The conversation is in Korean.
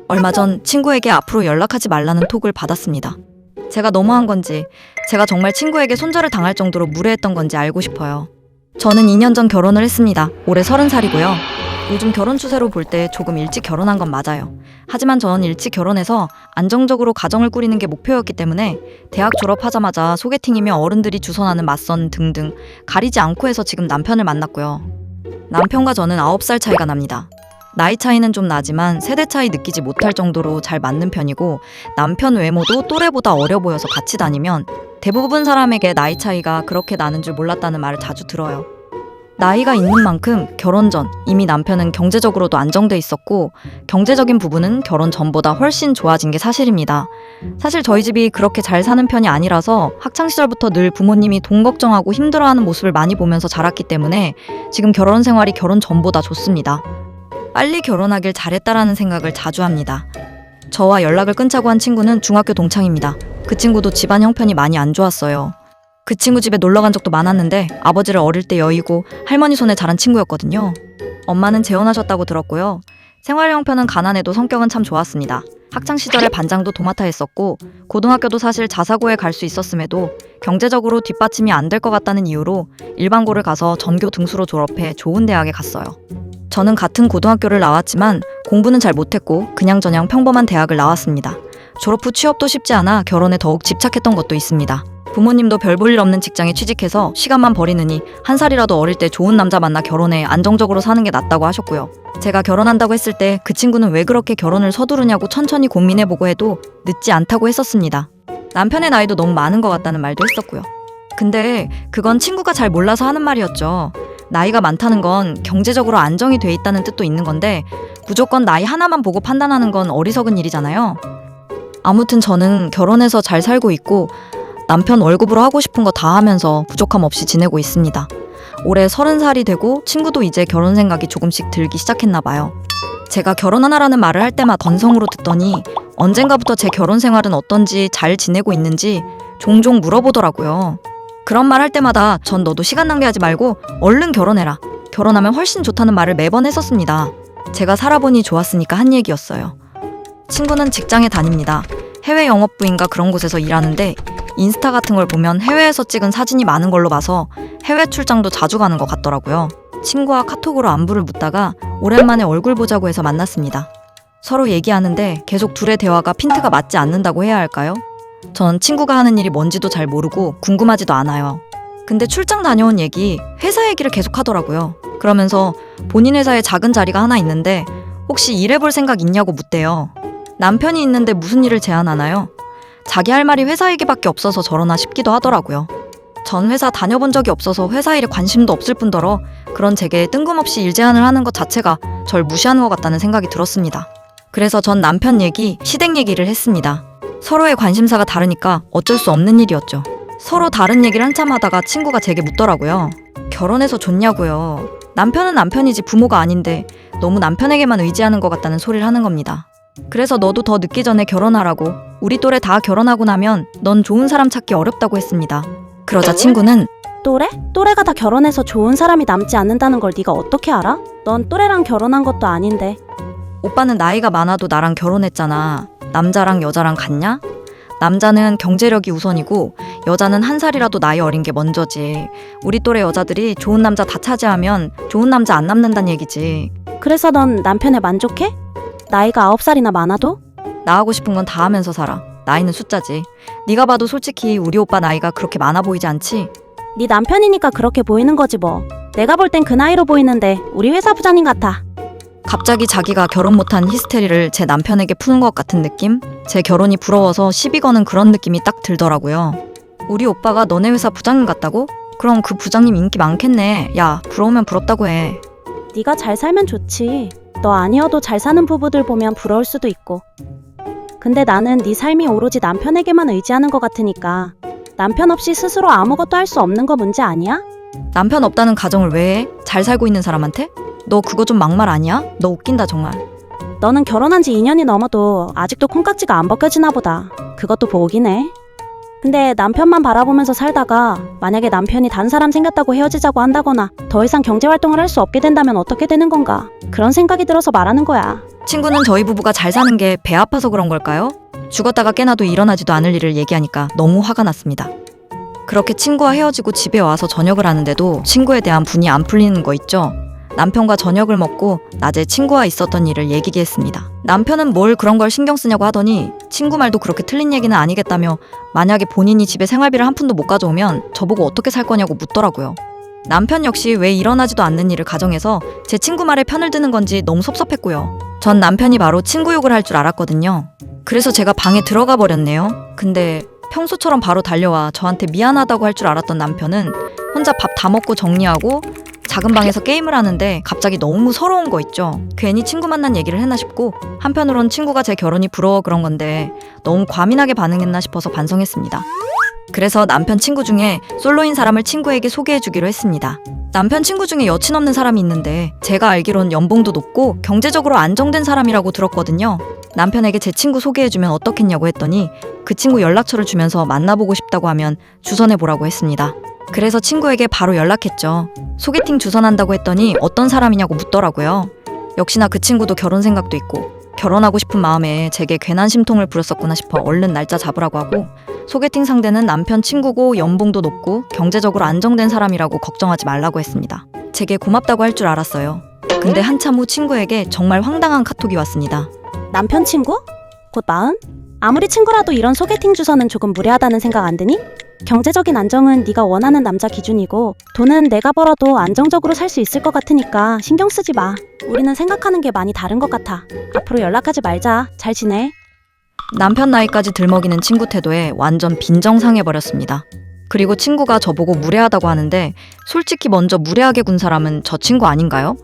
얼마 전 친구에게 앞으로 연락하지 말라는 톡을 받았습니다. 제가 너무한 건지, 제가 정말 친구에게 손절을 당할 정도로 무례했던 건지 알고 싶어요. 저는 2년 전 결혼을 했습니다. 올해 30살이고요. 요즘 결혼 추세로 볼 때 조금 일찍 결혼한 건 맞아요. 하지만 저는 일찍 결혼해서 안정적으로 가정을 꾸리는 게 목표였기 때문에 대학 졸업하자마자 소개팅이며 어른들이 주선하는 맞선 등등 가리지 않고 해서 지금 남편을 만났고요. 남편과 저는 9살 차이가 납니다. 나이 차이는 좀 나지만 세대 차이 느끼지 못할 정도로 잘 맞는 편이고, 남편 외모도 또래보다 어려 보여서 같이 다니면 대부분 사람에게 나이 차이가 그렇게 나는 줄 몰랐다는 말을 자주 들어요. 나이가 있는 만큼 결혼 전 이미 남편은 경제적으로도 안정돼 있었고, 경제적인 부분은 결혼 전보다 훨씬 좋아진 게 사실입니다. 사실 저희 집이 그렇게 잘 사는 편이 아니라서 학창시절부터 늘 부모님이 돈 걱정하고 힘들어하는 모습을 많이 보면서 자랐기 때문에 지금 결혼 생활이 결혼 전보다 좋습니다. 빨리 결혼하길 잘했다라는 생각을 자주 합니다. 저와 연락을 끊자고 한 친구는 중학교 동창입니다. 그 친구도 집안 형편이 많이 안 좋았어요. 그 친구 집에 놀러 간 적도 많았는데 아버지를 어릴 때 여의고 할머니 손에 자란 친구였거든요. 엄마는 재혼하셨다고 들었고요. 생활 형편은 가난해도 성격은 참 좋았습니다. 학창시절에 반장도 도맡아 했었고, 고등학교도 사실 자사고에 갈 수 있었음에도 경제적으로 뒷받침이 안 될 것 같다는 이유로 일반고를 가서 전교 등수로 졸업해 좋은 대학에 갔어요. 저는 같은 고등학교를 나왔지만 공부는 잘 못했고 그냥저냥 평범한 대학을 나왔습니다. 졸업 후 취업도 쉽지 않아 결혼에 더욱 집착했던 것도 있습니다. 부모님도 별 볼 일 없는 직장에 취직해서 시간만 버리느니 한 살이라도 어릴 때 좋은 남자 만나 결혼해 안정적으로 사는 게 낫다고 하셨고요. 제가 결혼한다고 했을 때 그 친구는 왜 그렇게 결혼을 서두르냐고 천천히 고민해보고 해도 늦지 않다고 했었습니다. 남편의 나이도 너무 많은 것 같다는 말도 했었고요. 근데 그건 친구가 잘 몰라서 하는 말이었죠. 나이가 많다는 건 경제적으로 안정이 돼 있다는 뜻도 있는 건데, 무조건 나이 하나만 보고 판단하는 건 어리석은 일이잖아요. 아무튼 저는 결혼해서 잘 살고 있고 남편 월급으로 하고 싶은 거 다 하면서 부족함 없이 지내고 있습니다. 올해 30살이 되고 친구도 이제 결혼 생각이 조금씩 들기 시작했나 봐요. 제가 결혼하나라는 말을 할 때마다 건성으로 듣더니 언젠가부터 제 결혼 생활은 어떤지, 잘 지내고 있는지 종종 물어보더라고요. 그런 말 할 때마다 전 너도 시간 낭비하지 말고 얼른 결혼해라, 결혼하면 훨씬 좋다는 말을 매번 했었습니다. 제가 살아보니 좋았으니까 한 얘기였어요. 친구는 직장에 다닙니다. 해외 영업부인가 그런 곳에서 일하는데 인스타 같은 걸 보면 해외에서 찍은 사진이 많은 걸로 봐서 해외 출장도 자주 가는 것 같더라고요. 친구와 카톡으로 안부를 묻다가 오랜만에 얼굴 보자고 해서 만났습니다. 서로 얘기하는데 계속 둘의 대화가 핀트가 맞지 않는다고 해야 할까요? 전 친구가 하는 일이 뭔지도 잘 모르고 궁금하지도 않아요. 근데 출장 다녀온 얘기, 회사 얘기를 계속 하더라고요. 그러면서 본인 회사에 작은 자리가 하나 있는데 혹시 일해볼 생각 있냐고 묻대요. 남편이 있는데 무슨 일을 제안하나요? 자기 할 말이 회사 얘기밖에 없어서 저러나 싶기도 하더라고요. 전 회사 다녀본 적이 없어서 회사 일에 관심도 없을 뿐더러 그런 제게 뜬금없이 일 제안을 하는 것 자체가 절 무시하는 것 같다는 생각이 들었습니다. 그래서 전 남편 얘기, 시댁 얘기를 했습니다. 서로의 관심사가 다르니까 어쩔 수 없는 일이었죠. 서로 다른 얘기를 한참 하다가 친구가 제게 묻더라고요. 결혼해서 좋냐고요. 남편은 남편이지 부모가 아닌데 너무 남편에게만 의지하는 것 같다는 소리를 하는 겁니다. 그래서 너도 더 늦기 전에 결혼하라고, 우리 또래 다 결혼하고 나면 넌 좋은 사람 찾기 어렵다고 했습니다. 그러자 친구는 또래? 또래가 다 결혼해서 좋은 사람이 남지 않는다는 걸 네가 어떻게 알아? 넌 또래랑 결혼한 것도 아닌데. 오빠는 나이가 많아도 나랑 결혼했잖아. 남자랑 여자랑 같냐? 남자는 경제력이 우선이고 여자는 한 살이라도 나이 어린 게 먼저지. 우리 또래 여자들이 좋은 남자 다 차지하면 좋은 남자 안 남는다는 얘기지. 그래서 넌 남편에 만족해? 나이가 9살이나 많아도? 나 하고 싶은 건 다 하면서 살아. 나이는 숫자지. 네가 봐도 솔직히 우리 오빠 나이가 그렇게 많아 보이지 않지? 네 남편이니까 그렇게 보이는 거지 뭐. 내가 볼 땐 그 나이로 보이는데 우리 회사 부장님 같아. 갑자기 자기가 결혼 못한 히스테리를 제 남편에게 푸는 것 같은 느낌? 제 결혼이 부러워서 시비 거는 그런 느낌이 딱 들더라고요. 우리 오빠가 너네 회사 부장님 같다고? 그럼 그 부장님 인기 많겠네. 야, 부러우면 부럽다고 해. 네가 잘 살면 좋지. 너 아니어도 잘 사는 부부들 보면 부러울 수도 있고. 근데 나는 네 삶이 오로지 남편에게만 의지하는 것 같으니까 남편 없이 스스로 아무것도 할 수 없는 거 문제 아니야? 남편 없다는 가정을 왜 해? 잘 살고 있는 사람한테? 너 그거 좀 막말 아니야? 너 웃긴다 정말. 너는 결혼한 지 2년이 넘어도 아직도 콩깍지가 안 벗겨지나 보다. 그것도 복이네. 근데 남편만 바라보면서 살다가 만약에 남편이 다른 사람 생겼다고 헤어지자고 한다거나 더 이상 경제활동을 할 수 없게 된다면 어떻게 되는 건가? 그런 생각이 들어서 말하는 거야. 친구는 저희 부부가 잘 사는 게 배 아파서 그런 걸까요? 죽었다가 깨나도 일어나지도 않을 일을 얘기하니까 너무 화가 났습니다. 그렇게 친구와 헤어지고 집에 와서 저녁을 하는데도 친구에 대한 분이 안 풀리는 거 있죠? 남편과 저녁을 먹고 낮에 친구와 있었던 일을 얘기게 했습니다. 남편은 뭘 그런 걸 신경 쓰냐고 하더니 친구 말도 그렇게 틀린 얘기는 아니겠다며 만약에 본인이 집에 생활비를 한 푼도 못 가져오면 저보고 어떻게 살 거냐고 묻더라고요. 남편 역시 왜 일어나지도 않는 일을 가정해서 제 친구 말에 편을 드는 건지 너무 섭섭했고요. 전 남편이 바로 친구 욕을 할 줄 알았거든요. 그래서 제가 방에 들어가 버렸네요. 근데 평소처럼 바로 달려와 저한테 미안하다고 할 줄 알았던 남편은 혼자 밥 다 먹고 정리하고 작은 방에서 게임을 하는데 갑자기 너무 서러운 거 있죠. 괜히 친구 만난 얘기를 했나 싶고 한편으론 친구가 제 결혼이 부러워 그런 건데 너무 과민하게 반응했나 싶어서 반성했습니다. 그래서 남편 친구 중에 솔로인 사람을 친구에게 소개해주기로 했습니다. 남편 친구 중에 여친 없는 사람이 있는데 제가 알기론 연봉도 높고 경제적으로 안정된 사람이라고 들었거든요. 남편에게 제 친구 소개해주면 어떻겠냐고 했더니 그 친구 연락처를 주면서 만나보고 싶다고 하면 주선해보라고 했습니다. 그래서 친구에게 바로 연락했죠. 소개팅 주선한다고 했더니 어떤 사람이냐고 묻더라고요. 역시나 그 친구도 결혼 생각도 있고 결혼하고 싶은 마음에 제게 괜한 심통을 부렸었구나 싶어 얼른 날짜 잡으라고 하고 소개팅 상대는 남편 친구고 연봉도 높고 경제적으로 안정된 사람이라고 걱정하지 말라고 했습니다. 제게 고맙다고 할 줄 알았어요. 근데 한참 후 친구에게 정말 황당한 카톡이 왔습니다. 남편 친구? 곧 40? 아무리 친구라도 이런 소개팅 주선은 조금 무례하다는 생각 안 드니? 경제적인 안정은 네가 원하는 남자 기준이고 돈은 내가 벌어도 안정적으로 살 수 있을 것 같으니까 신경 쓰지 마. 우리는 생각하는 게 많이 다른 것 같아. 앞으로 연락하지 말자. 잘 지내. 남편 나이까지 들먹이는 친구 태도에 완전 빈정상해버렸습니다. 그리고 친구가 저보고 무례하다고 하는데 솔직히 먼저 무례하게 군 사람은 저 친구 아닌가요?